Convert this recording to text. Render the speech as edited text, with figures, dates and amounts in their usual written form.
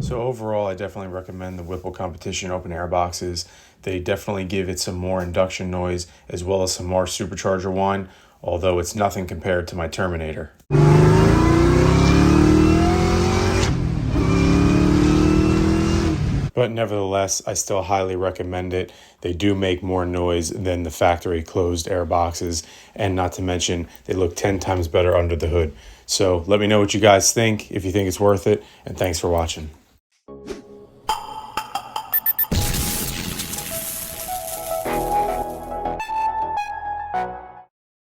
So overall, I definitely recommend the Whipple Competition open air boxes. They definitely give it some more induction noise as well as some more supercharger whine, although it's nothing compared to my Terminator. But nevertheless, I still highly recommend it. They do make more noise than the factory closed air boxes, and not to mention, they look 10 times better under the hood. So let me know what you guys think, if you think it's worth it, and thanks for watching.